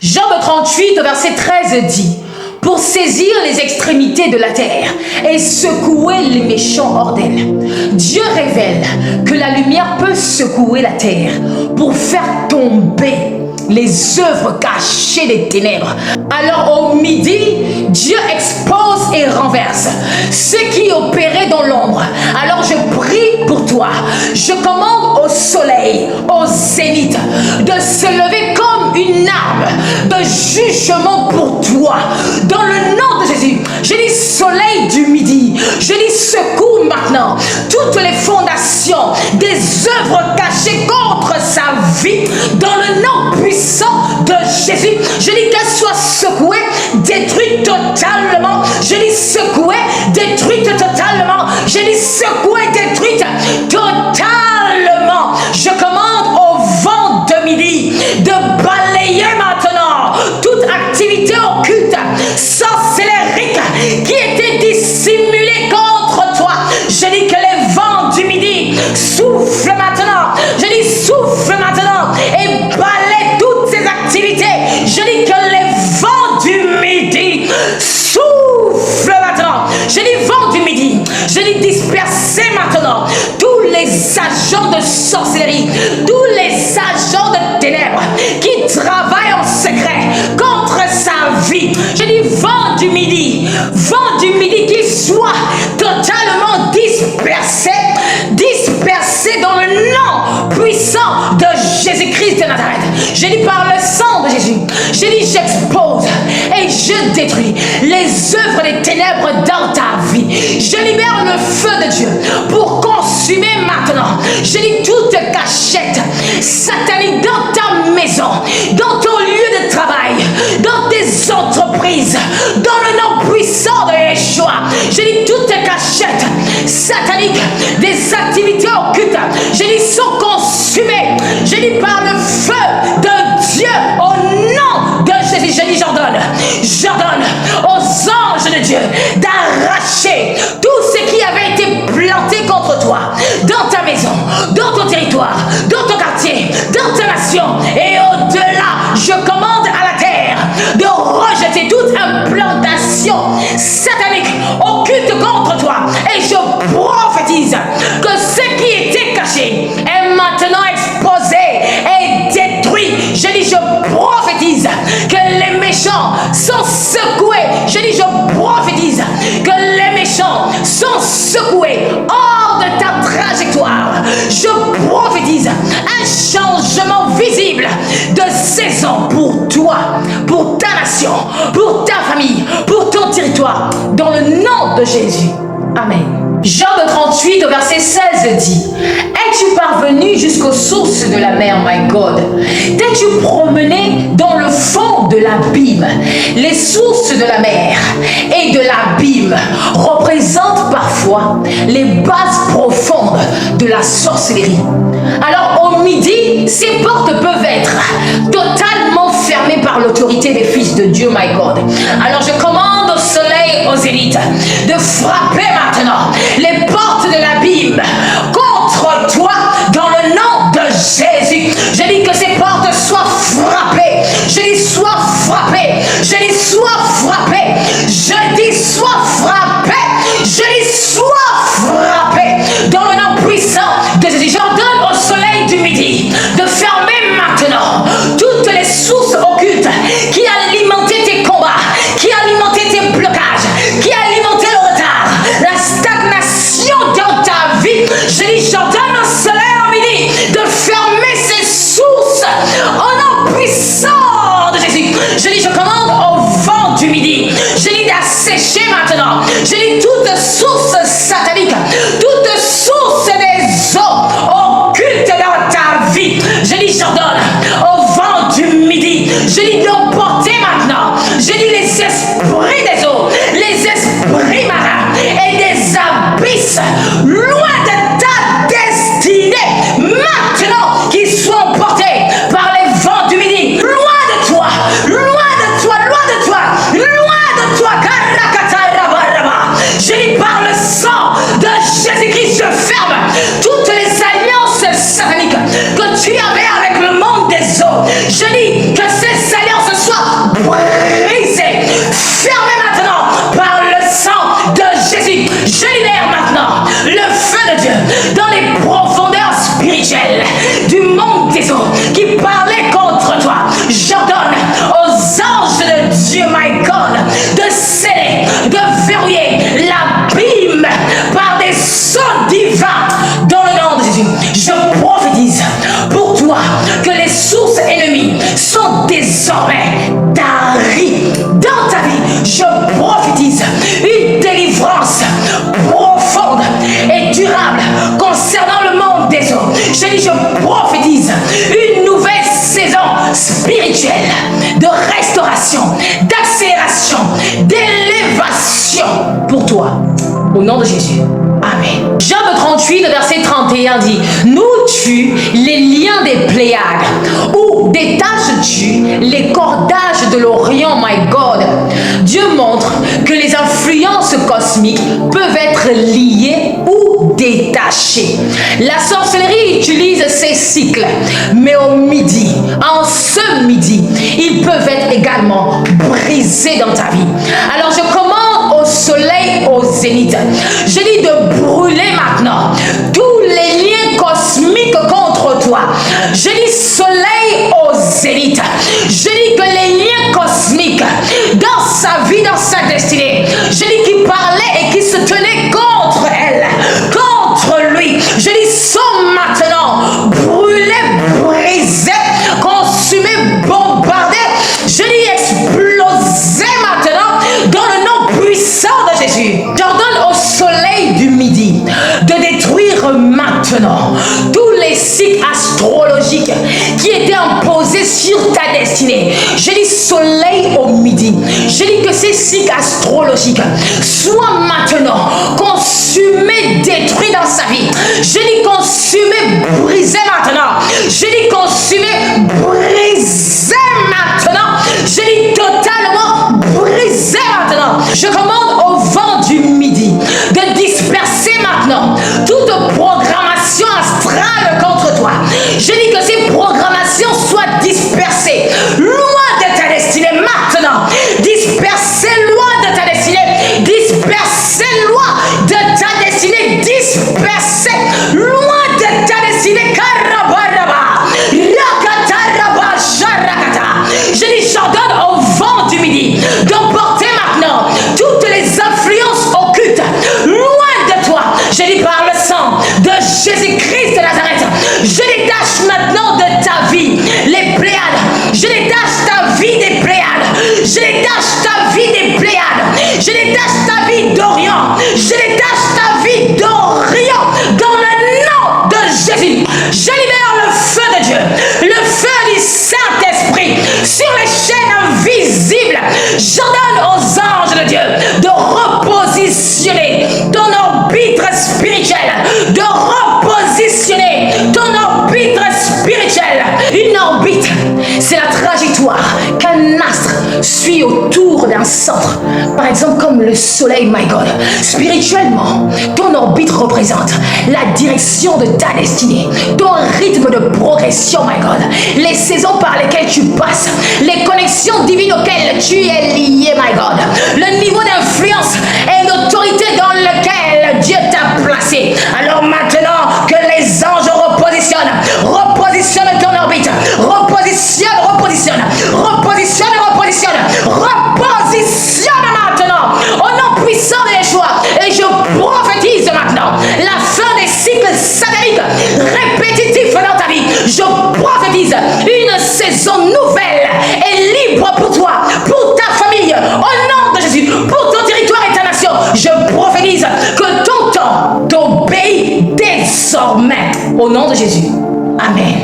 Job 38 au verset 13 dit: pour saisir les extrémités de la terre et secouer les méchants hors d'elle. Dieu révèle que la lumière peut secouer la terre pour faire tomber les œuvres cachées des ténèbres. Alors au midi, Dieu expose et renverse ceux qui opéraient dans l'ombre. Alors je prie pour toi. Je commande au soleil, au zénith, de se lever comme une arme de jugement pour toi. Dans le nom de Jésus, je dis soleil du midi, je dis secoue maintenant toutes les fondations des œuvres cachées contre sa vie. Dans le nom puissant de Jésus, je dis qu'elle soit secouée, détruite totalement. Je dis secouée, détruite totalement. Je dis secouée, détruite totalement. Je commande au vent de midi de balayer maintenant toute activité occulte, sorcellérique qui était dissimulée contre toi. Je dis que les vents du midi soufflent maintenant. Je dis souffle maintenant et balaye toutes ces activités. Je dis que les vents du midi soufflent maintenant. Je dis vent du midi. Je dis disperser maintenant tous les agents de sorcellerie, tous les agents de ténèbres qui travaillent en secret contre sa vie. Je dis vent du midi qui soit totalement dispersé dans le nom puissant de Jésus-Christ de Nazareth. Je dis par le sang de Jésus, je dis j'expose et je détruis les œuvres des ténèbres dans ta vie. Je libère le feu de Dieu pour consumer maintenant. Je dis toute cachette satanique dans ta maison, dans ton lieu de travail, dans tes entreprises, dans le nom puissant de Yeshua. Je dis toute cachette satanique des activités occultes. Je dis sont consumées. Je dis par le feu de Dieu au nom de Jésus. Je dis j'ordonne aux anges de Dieu d'arracher tout ce qui avait été planté contre toi dans ta maison, dans ton territoire, dans ton quartier, dans ta nation et au-delà. Je commande à la terre de rejeter toute implantation satanique occulte contre toi et je prophétise que ce qui était caché est maintenant exposé et détruit. Je dis je prophétise que les méchants sont secoués. Je dis je prophétise que les méchants sont secoués hors de ta trajectoire. Je prophétise un changement visible de saison pour toi, pour ta nation, pour ta famille, pour ton territoire, dans le nom de Jésus. Amen. Job 38 au verset 16 dit: es-tu parvenu jusqu'aux sources de la mer, my God? T'es-tu promené dans le fond de l'abîme? Les sources de la mer et de l'abîme représentent parfois les bases profondes de la sorcellerie. Alors au midi, ces portes peuvent être totalement fermées par l'autorité des fils de Dieu, my God. Alors je commande au soleil, aux élites, de frapper maintenant les portes de l'abîme contre toi dans le nom de Jésus. Je dis que ces portes soient frappées. Je dis sois frappé. Je dis sois frappé. Je dis sois frappé. Je dis sois frappé dans le nom puissant de Jésus. J'ordonne au soleil du midi de fermer maintenant toutes les sources occultes qui alimentaient tes combats, qui alimentaient tes blocages, qui alimentaient le retard, la stagnation dans ta vie. Je dis j'ordonne au soleil au midi de fermer ces sources au nom puissant de Jésus. Je dis je commande au vent du midi. Je dis d'assécher maintenant. Je dis toute source satanique, toute source des eaux occultes dans ta vie. Je dis j'ordonne au vent du midi. Je dis d'emporter maintenant. Je dis les esprits des eaux, les esprits marins et des abysses loin de ta destinée maintenant, qu'ils soient emportés par les vents du midi. Loin de toi, loin de toi, loin de toi, loin de toi. Je dis par le sang de Jésus-Christ, je ferme toutes les alliances sataniques que tu avais avec le monde des eaux. Je dis que ces alliances soient désormais t'arrive dans ta vie. Je prophétise une délivrance profonde et durable concernant le monde des eaux. Je dis, je prophétise une nouvelle saison spirituelle de restauration, d'accélération, d'élévation pour toi. Au nom de Jésus. Amen. Job 38, verset 31 dit, nous tue les liens des Pléiades, ou détache-tu les cordages de l'Orient, my God. Dieu montre que les influences cosmiques peuvent être liées ou détachées. La sorcellerie utilise ces cycles, mais au midi, en ce midi, ils peuvent être également brisés dans ta vie. Alors je commande au soleil, au zénith, je dis de brûler maintenant tous les liens cosmiques contre toi. Je dis soleil au zénith. Je dis que les liens cosmiques dans sa vie, dans sa destinée, je dis qu'il parlait et qui se tenait contre elle, contre lui. Je dis sont maintenant brûlés, brisés, consumés, bombardés. Je dis explosés maintenant dans le nom puissant de Jésus. J'ordonne au soleil du midi de détruire maintenant tous les cycles astrologiques qui étaient imposés sur ta destinée. Je dis soleil au midi. Je dis que ces cycles astrologiques soient maintenant consumés, détruits dans sa vie. Je dis consumés, brisés maintenant. Je dis consumés, brisés maintenant. Je dis totalement brisés maintenant. Je commande au vent du midi de disperser maintenant toute programmation astrale contre toi. Je dis que ces programmations soient dispersées loin de ta destinée maintenant. Dispersées loin de ta destinée. Dispersées loin de ta destinée. Dispersées loin de ta destinée. Karabaraba. Yakataraba sharakata. Je dis j'ordonne au vent du midi d'emporter maintenant toutes les influences occultes loin de toi. Je dis par le sang de Jésus-Christ de Nazareth, je détache maintenant de ta vie les Pléiades. Je détache ta vie des Pléiades. Je détache ta vie des Pléiades. Je détache ta vie d'Orient. Je détache ta vie d'Orient dans le nom de Jésus. Je libère le feu de Dieu, le feu du Saint-Esprit sur les chaînes invisibles. J'ordonne aux anges de Dieu de repositionner ton orbitre spirituel, de repositionner ton orbitre spirituel. Une orbite, c'est la trajectoire qu'un astre suit autour d'un centre. Par exemple, comme le soleil, my God. Spirituellement, ton orbite représente la direction de ta destinée, ton rythme de progression, my God. Les saisons par lesquelles tu passes, les connexions divines auxquelles tu es lié, my God. Le niveau d'influence et d'autorité dans lequel Dieu t'a placé. Alors maintenant que les anges repositionnent ton orbite, repositionne maintenant au nom puissant de Yeshua. Et je prophétise maintenant la fin des cycles sataniques répétitifs dans ta vie. Je prophétise une saison nouvelle et libre pour toi, pour ta famille, au nom de Jésus, pour ton territoire et ta nation. Je prophétise que ton temps t'obéit désormais au nom de Jésus. Amen.